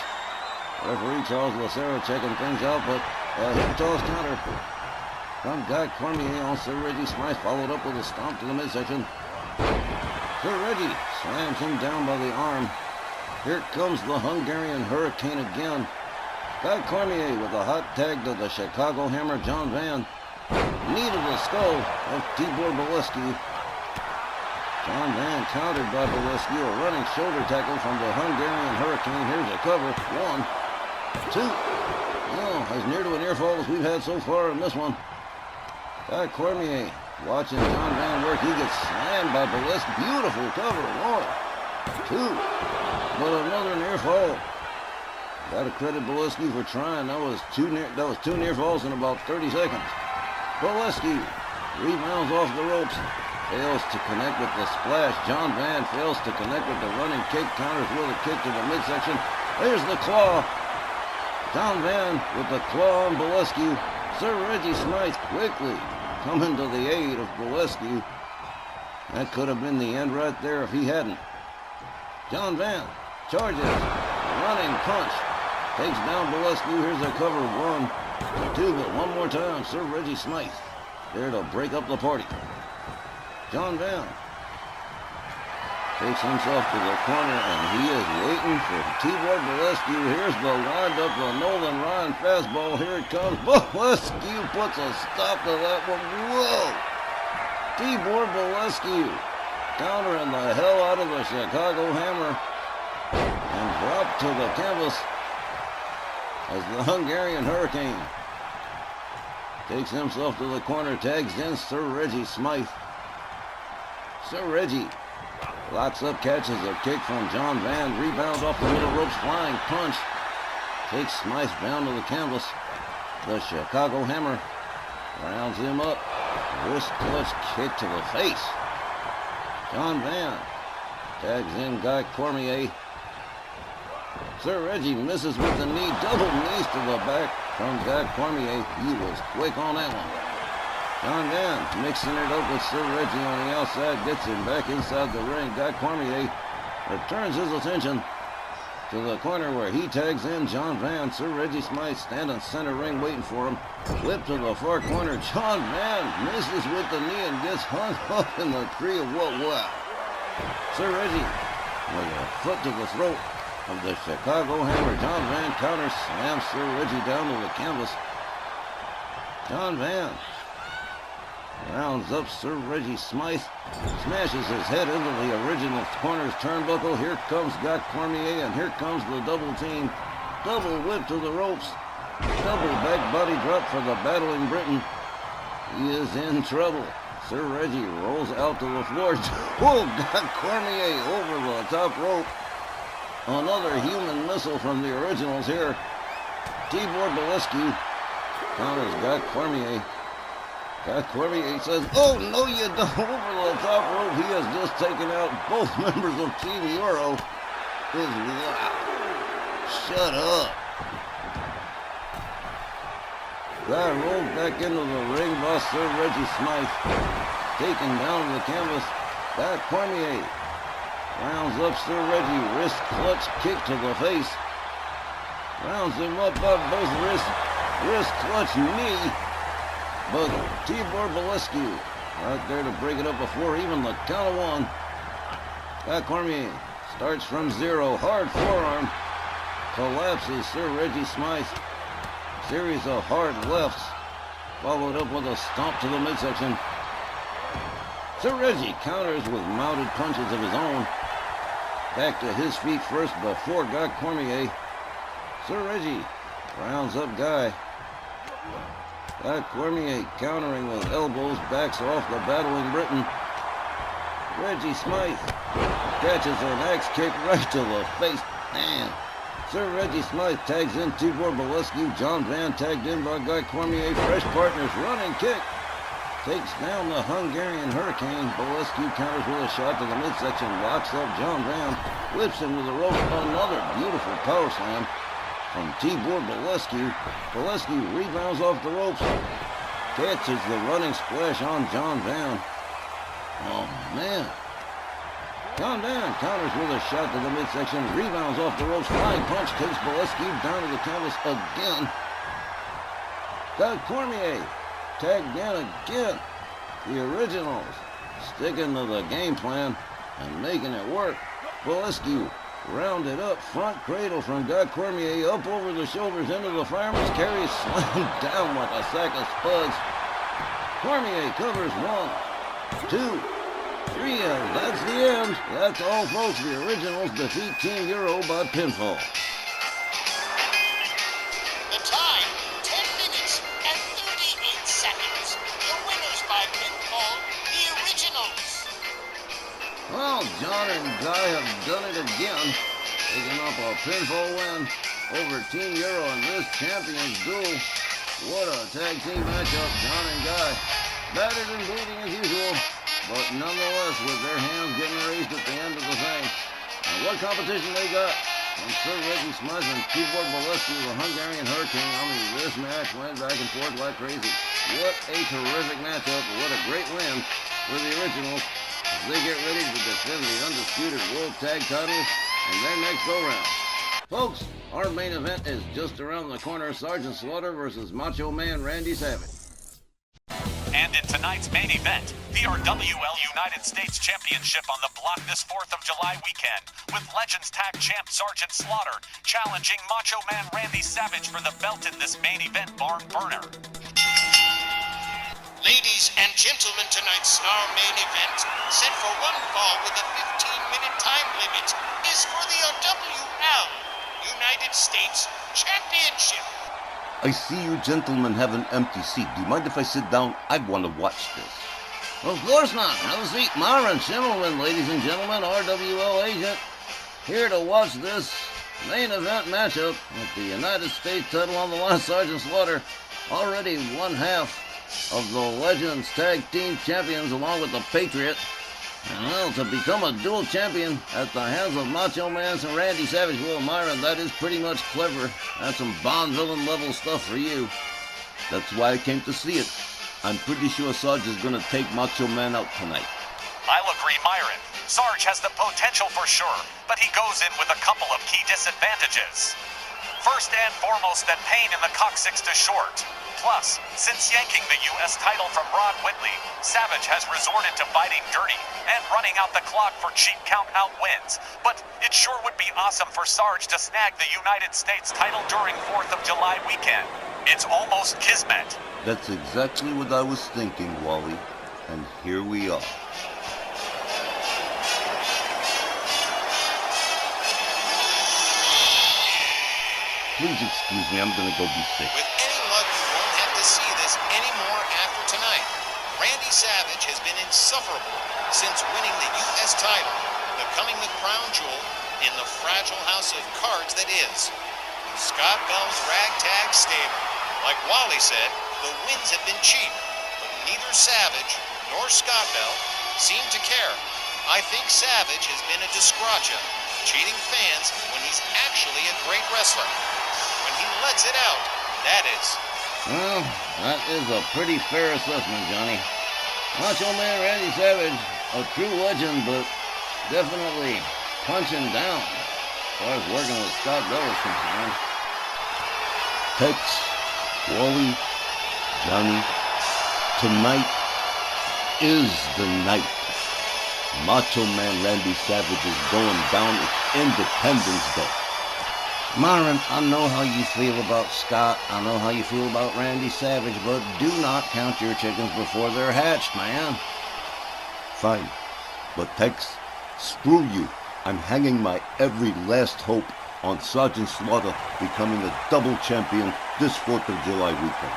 Referee Charles Lucera checking things out, but a hip toss counter from Guy Cormier on Sir Reggie Smythe, followed up with a stomp to the midsection. Sir Reggie slams him down by the arm. Here comes the Hungarian Hurricane again. Guy Cormier with a hot tag to the Chicago Hammer, John Van. Knee to the skull of Tibor Bolescu. John Van countered by Bolescu. A running shoulder tackle from the Hungarian Hurricane. Here's a cover. 1, 2. Oh, as near to a near fall as we've had so far in this one. Guy Cormier watching John Van work. He gets slammed by Bolescu. Beautiful cover. 1, 2. But another near fall. Got to credit Bolescu for trying. That was two near falls in about 30 seconds. Bolescu rebounds off the ropes. Fails to connect with the splash. John Van fails to connect with the running kick. Counters with a kick to the midsection. There's the claw. John Van with the claw on Bolescu. Sir Reggie Smythe quickly coming to the aid of Bolescu. That could have been the end right there if he hadn't. John Van charges. Running punch. Takes down Bolescu. Here's a cover. 1, 2, but one more time. Sir Reggie Smythe there to break up the party. John Van takes himself to the corner, and he is waiting for Tibor Bolescu. Here's the wind-up, the Nolan Ryan fastball. Here it comes. Bolescu puts a stop to that one. Whoa! Tibor Bolescu countering the hell out of the Chicago Hammer and dropped to the canvas as the Hungarian Hurricane takes himself to the corner, tags in Sir Reggie Smythe. Sir Reggie locks up, catches a kick from John Van, rebound off the middle ropes, flying punch. Takes Smythe down to the canvas. The Chicago Hammer rounds him up. Wrist clutch kick to the face. John Van tags in Guy Cormier. Sir Reggie misses with the knee, double knees to the back from Guy Cormier. He was quick on that one. John Van mixing it up with Sir Reggie on the outside, gets him back inside the ring. Guy Cormier returns his attention to the corner where he tags in John Van. Sir Reggie Smythe standing center ring waiting for him. Whip to the far corner. John Van misses with the knee and gets hung up in the tree of what? Wow. Sir Reggie with a foot to the throat of the Chicago Hammer. John Van counter slams Sir Reggie down to the canvas. John Van rounds up Sir Reggie Smythe, smashes his head into the original corner's turnbuckle. Here comes Gott Cormier, and here comes the double team. Double whip to the ropes. Double back body drop for the battling Briton. He is in trouble. Sir Reggie rolls out to the floor. Oh, Gott Cormier over the top rope. Another human missile from the originals here. Tibor Bolescu counters Gott Cormier. Gott Cormier says, "Oh, no, you don't." Over the top rope, he has just taken out both members of Team Euro. Wow. Shut up. Guy rolled back into the ring by Sir Reggie Smythe. Taken down to the canvas. Gott Cormier rounds up Sir Reggie. Wrist clutch kick to the face. Rounds him up by both wrists. Wrist clutch knee. But Tibor Bolescu right there to break it up before even the count of one. Gott Cormier starts from zero. Hard forearm. Collapses Sir Reggie Smythe. Series of hard lefts. Followed up with a stomp to the midsection. Sir Reggie counters with mounted punches of his own. Back to his feet first before Gott Cormier. Sir Reggie rounds up Guy. Gott Cormier countering with elbows, backs off the battling Briton. Reggie Smythe catches an axe kick right to the face. Man. Sir Reggie Smythe tags in Tibor Bolescu. John Van tagged in by Gott Cormier. Fresh partners. Running kick. Takes down the Hungarian Hurricane. Bolescu counters with a shot to the midsection. Locks up John Van. Whips him to the rope. Another beautiful power slam from Tibor Bolescu. Bolescu rebounds off the ropes. Catches the running splash on John Van. Oh, man. John Van counters with a shot to the midsection. Rebounds off the ropes. Flying punch takes Bolescu down to the canvas again. Gott Cormier tagged in again. The originals sticking to the game plan and making it work. Bolescu rounded up, front cradle from Gott Cormier, up over the shoulders into the fireman's carry, slammed down like a sack of spuds. Cormier covers 1, 2, 3, and that's the end. That's all, folks. The originals defeat Team Euro by pinfall. The time, 10 minutes and 38 seconds. The winners by pinfall, the originals. Well, John and Guy have done it again, taking up a pinfall win over Team Euro in this Champions Duel. What a tag team matchup, John and Guy. Battered and bleeding as usual, but nonetheless with their hands getting raised at the end of the thing. And what competition they got from Sir Reggie Smythe and Tibor Bolescu, the Hungarian Hurricane. I mean, this match went back and forth like crazy. What a terrific matchup, what a great win for the originals as they get ready to defend the undisputed World Tag titles in their next go-round. Folks, our main event is just around the corner. Sergeant Slaughter versus Macho Man Randy Savage. And in tonight's main event, the RWL United States Championship on the block this 4th of July weekend, with Legends Tag Champ Sergeant Slaughter challenging Macho Man Randy Savage for the belt in this main event barn burner. Ladies and gentlemen, tonight's Snarl main event, set for one fall with a 15-minute time limit, is for the RWL United States Championship. I see you gentlemen have an empty seat. Do you mind if I sit down? I want to watch this. Of course not. Have a seat. Myron Schimmelman, ladies and gentlemen, RWL agent, here to watch this main event matchup with the United States title on the line. Sergeant Slaughter, already one half of the Legends Tag Team Champions along with the Patriot. And well, to become a dual champion at the hands of Macho Man and Randy Savage, well, Myron, that is pretty much clever. That's some Bond villain level stuff for you. That's why I came to see it. I'm pretty sure Sarge is going to take Macho Man out tonight. I'll agree, Myron. Sarge has the potential for sure, but he goes in with a couple of key disadvantages. First and foremost, that pain in the coccyx to short. Plus, since yanking the U.S. title from Rod Whitley, Savage has resorted to fighting dirty and running out the clock for cheap count-out wins. But it sure would be awesome for Sarge to snag the United States title during 4th of July weekend. It's almost kismet. That's exactly what I was thinking, Wally. And here we are. Please excuse me, I'm gonna go be sick. With any luck, you won't have to see this anymore after tonight. Randy Savage has been insufferable since winning the U.S. title, becoming the crown jewel in the fragile house of cards that is Scott Bell's ragtag stable. Like Wally said, the wins have been cheap, but neither Savage nor Scott Bell seem to care. I think Savage has been a disgratia, cheating fans when he's actually a great wrestler. When he lets it out, that is. Well, that is a pretty fair assessment, Johnny. Macho Man Randy Savage, a true legend, but definitely punching down as far as working with Scott Bell is concerned. Tex, Wally, Johnny, tonight is the night. Macho Man Randy Savage is going down. It's Independence Day. Myron, I know how you feel about Scott. I know how you feel about Randy Savage, but do not count your chickens before they're hatched, man. Fine. But Tex, screw you. I'm hanging my every last hope on Sergeant Slaughter becoming a double champion this 4th of July weekend.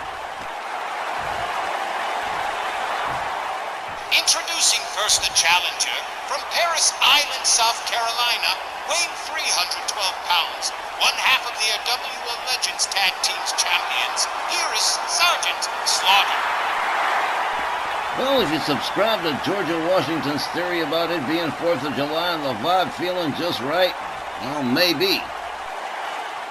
Introducing first the challenger from Paris Island, South Carolina, weighing 312 pounds, one half of the RWL Legends Tag Team's champions. Here is Sergeant Slaughter. Well, if you subscribe to Georgia Washington's theory about it being 4th of July and the vibe feeling just right, well, maybe.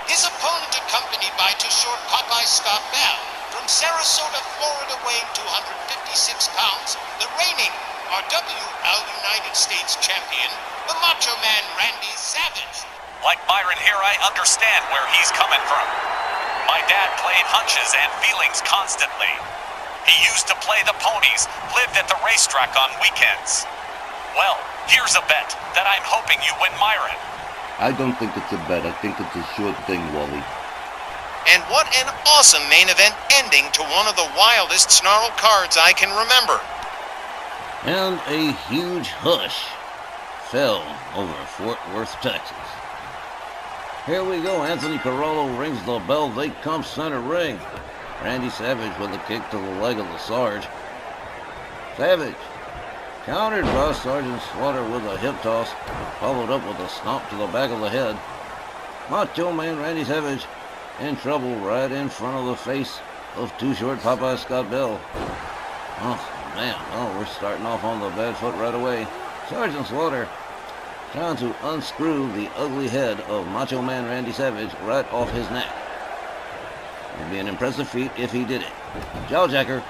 His opponent accompanied by too short Popeye Scott Bell from Sarasota, Florida, weighing 256 pounds, the reigning RWL United States champion, the Macho Man Randy Savage. Like Myron here, I understand where he's coming from. My dad played hunches and feelings constantly. He used to play the ponies, lived at the racetrack on weekends. Well, here's a bet that I'm hoping you win, Myron. I don't think it's a bet. I think it's a sure thing, Wally. And what an awesome main event ending to one of the wildest Snarl cards I can remember. And a huge hush fell over Fort Worth, Texas. Here we go. Anthony Carollo rings the bell. They come center ring. Randy Savage with a kick to the leg of the Sarge. Savage countered by Sergeant Slaughter with a hip toss, followed up with a stomp to the back of the head. Macho Man Randy Savage in trouble right in front of the face of too short Popeye Scott Bell. Oh, man. Oh, we're starting off on the bad foot right away. Sergeant Slaughter trying to unscrew the ugly head of Macho Man Randy Savage right off his neck. It'd be an impressive feat if he did it. Jawjacker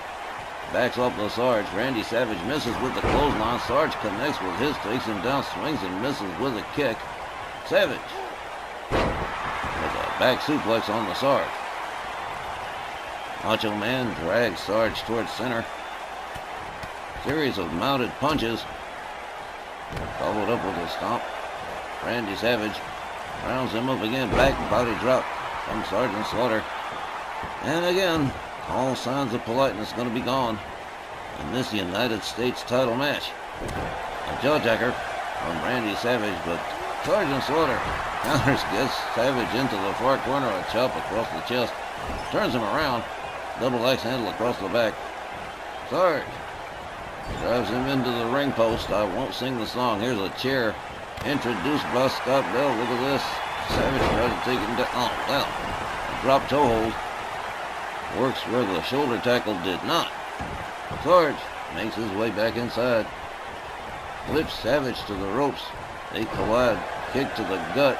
backs off the Sarge. Randy Savage misses with the clothesline. Sarge connects with his, takes him down, swings and misses with a kick. Savage with a back suplex on the Sarge. Macho Man drags Sarge towards center. Series of mounted punches, followed up with a stomp. Randy Savage rounds him up again. Back body drop from Sergeant Slaughter. And again, all signs of politeness going to be gone in this United States title match. A jawjacker from Randy Savage, but Sergeant Slaughter counters, gets Savage into the far corner, a chop across the chest, turns him around, double axe handle across the back. Sarge drives him into the ring post. I won't sing the song. Here's a chair introduced by Scott Bell. Look at this. Savage tried to take him down. Oh, well. A drop toe hold works where the shoulder tackle did not. Sarge makes his way back inside. Flips Savage to the ropes. They collide. Kick to the gut.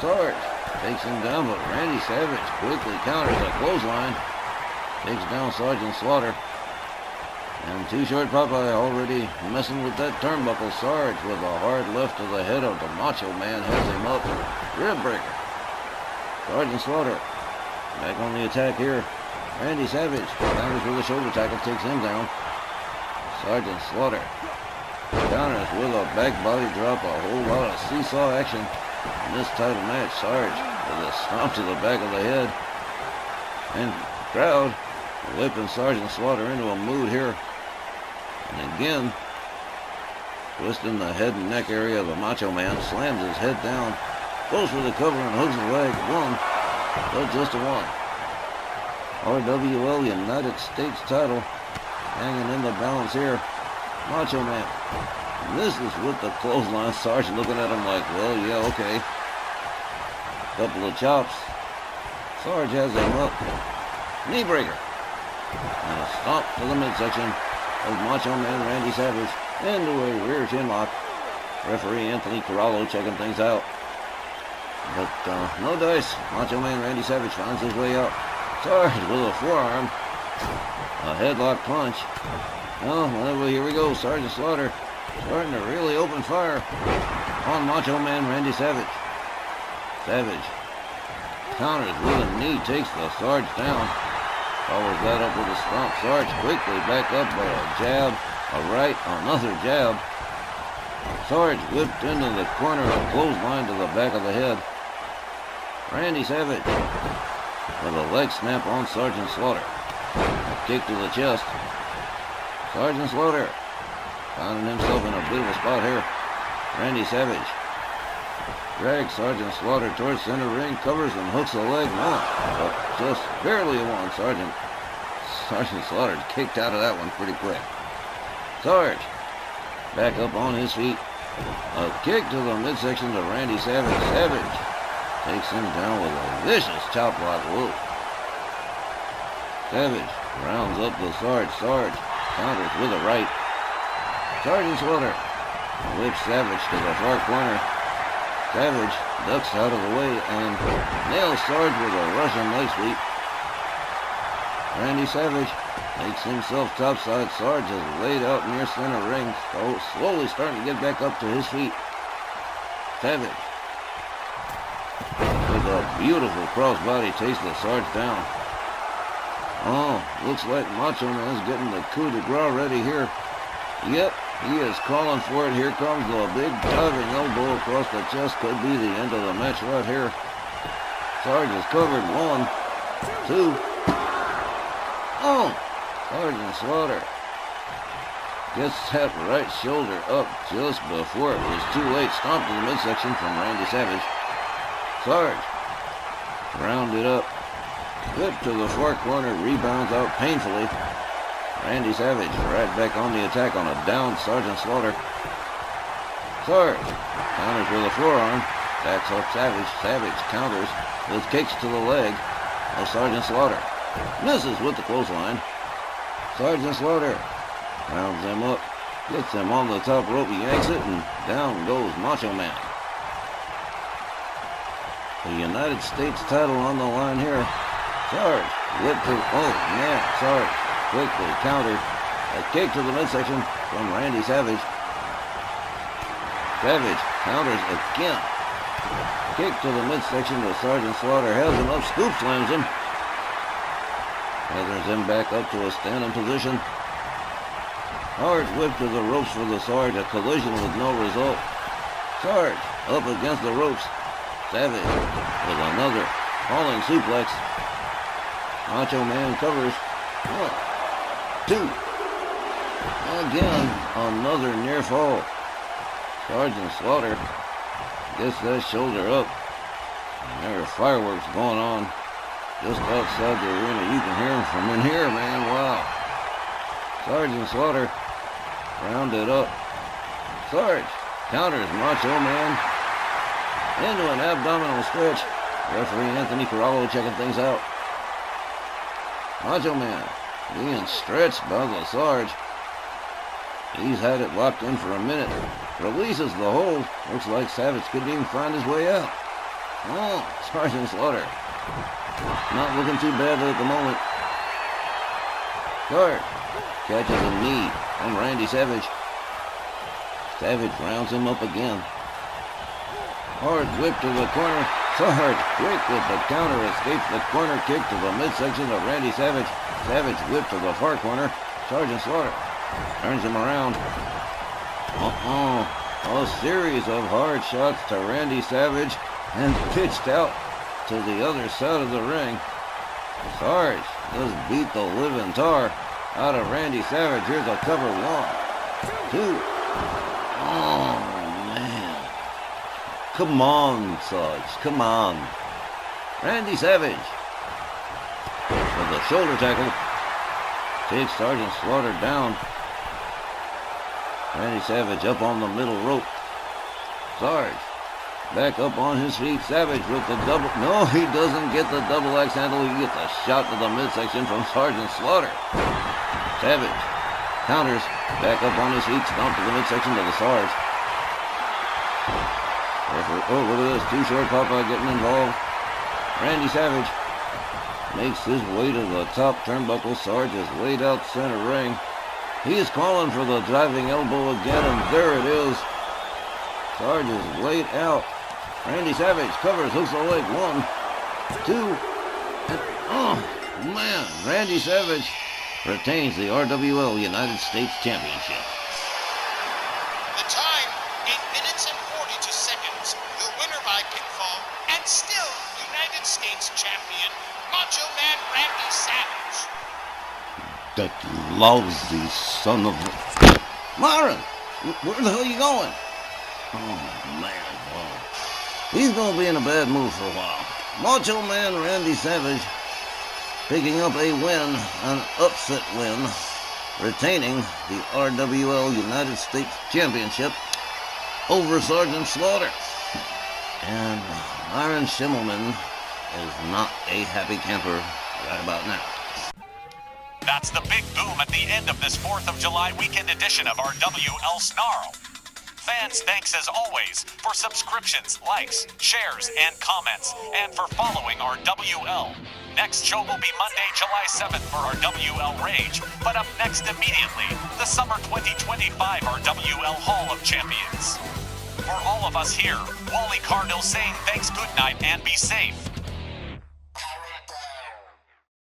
Sarge takes him down, but Randy Savage quickly counters a clothesline. Takes down Sergeant Slaughter. And Too Short Popeye already messing with that turnbuckle. Sarge with a hard left to the head of the Macho Man has him up. Rib breaker. Sergeant Slaughter back on the attack here. Randy Savage counters with a shoulder tackle, takes him down. Sergeant Slaughter counters with a back body drop. A whole lot of seesaw action in this title match. Sarge with a stomp to the back of the head. And crowd whipping Sergeant Slaughter into a mood here. And again, twisting the head and neck area of the Macho Man, slams his head down, goes for the cover and hooks the leg. One, but just a one. RWL United States title hanging in the balance here. Macho Man misses with the clothesline. Sarge looking at him like, well, yeah, okay. Couple of chops. Sarge has him up. Knee breaker. And a stomp to the midsection of Macho Man Randy Savage into a rear chin lock. Referee Anthony Corallo checking things out. But no dice. Macho Man Randy Savage finds his way out. Sarge with a forearm. A headlock punch. Oh, well, here we go. Sergeant Slaughter starting to really open fire on Macho Man Randy Savage. Savage counters with a knee, takes the Sarge down. Follows that up with a stomp. Sarge quickly back up by a jab, a right, another jab. Sarge whipped into the corner, a clothesline to the back of the head. Randy Savage with a leg snap on Sergeant Slaughter. A kick to the chest. Sergeant Slaughter finding himself in a bit of a spot here. Randy Savage drags Sergeant Slaughter towards center ring, covers and hooks the leg. One, but just barely a one. Sergeant Slaughter kicked out of that one pretty quick. Sarge back up on his feet. A kick to the midsection to Randy Savage. Savage takes him down with a vicious chop block. Whoa. Savage rounds up the Sarge. Sarge counters with a right. Sergeant Slaughter whips Savage to the far corner. Savage ducks out of the way and nails Sarge with a Russian leg sweep. Randy Savage makes himself topside. Sarge is laid out near center ring, slowly starting to get back up to his feet. Savage with a beautiful crossbody takes the Sarge down. Oh, looks like Macho Man's getting the coup de grace ready here. Yep, he is calling for it. Here comes the big diving elbow across the chest. Could be the end of the match right here. Sarge is covered. One, two. Oh, Sergeant Slaughter gets that right shoulder up just before it was too late. Stomp to the midsection from Randy Savage. Sarge rounded up. Whip to the far corner, rebounds out painfully. Randy Savage right back on the attack on a down Sergeant Slaughter. Sarge counters with a forearm, backs up Savage. Savage counters with kicks to the leg of Sergeant Slaughter. Misses with the clothesline. Sergeant Slaughter rounds him up, gets him on the top rope, he yanks it, and down goes Macho Man. The United States title on the line here. Sarge whipped to, oh man, Sarge quickly countered. A kick to the midsection from Randy Savage. Savage counters again. Kick to the midsection to Sergeant Slaughter. Has him up, scoop slams him. Gathers him back up to a standing position. Hard whip to the ropes for the Sarge. A collision with no result. Sarge up against the ropes. Savage with another falling suplex. Macho Man covers. One, two. Again, another near fall. Sergeant Slaughter gets that shoulder up. And there are fireworks going on just outside the arena. You can hear them from in here, man. Wow. Sergeant Slaughter rounded up. Sarge counters Macho Man into an abdominal stretch. Referee Anthony Corallo checking things out. Macho Man being stretched by the Sarge. He's had it locked in for a minute. Releases the hold. Looks like Savage couldn't even find his way out. Oh, Sergeant Slaughter not looking too bad at the moment. Sarge catches a knee from Randy Savage. Savage rounds him up again. Hard whip to the corner. Sarge, quick with the counter, escapes the corner kick to the midsection of Randy Savage. Savage whip to the far corner. Sergeant Slaughter turns him around. A series of hard shots to Randy Savage and pitched out to the other side of the ring. Sarge just beat the living tar out of Randy Savage. Here's a cover. 1, 2. Oh, man. Come on, Sarge. Come on. Randy Savage with a shoulder tackle takes Sergeant Slaughter down. Randy Savage up on the middle rope. Sarge back up on his feet. Savage with the double. No, he doesn't get the double axe handle. He gets a shot to the midsection from Sergeant Slaughter. Savage counters. Back up on his feet. Stomp to the midsection to the Sarge. Oh, look at this. Too Short Papa getting involved. Randy Savage makes his way to the top turnbuckle. Sarge is laid out center ring. He is calling for the driving elbow again, and there it is. Sarge is laid out. Randy Savage covers, hooks the leg. 1, 2, and oh, man. Randy Savage retains the RWL United States Championship. The time, 8 minutes and 42 seconds. The winner by pinfall, and still United States champion, Macho Man Randy Savage. That lousy son of a... Myron, where the hell are you going? Oh, man. Wow. He's going to be in a bad mood for a while. Macho Man Randy Savage picking up a win, an upset win, retaining the RWL United States Championship over Sergeant Slaughter. And Myron Schimmelman is not a happy camper right about now. That's the big boom at the end of this 4th of July weekend edition of our Rwl Sn Rl. Fans, thanks as always for subscriptions, likes, shares, and comments, and for following our WL. Next show will be Monday, July 7th for our WL Rage, but up next immediately, the Summer 2025 RWL Hall of Champions. For all of us here, Wally Cardinal saying thanks, good night, and be safe.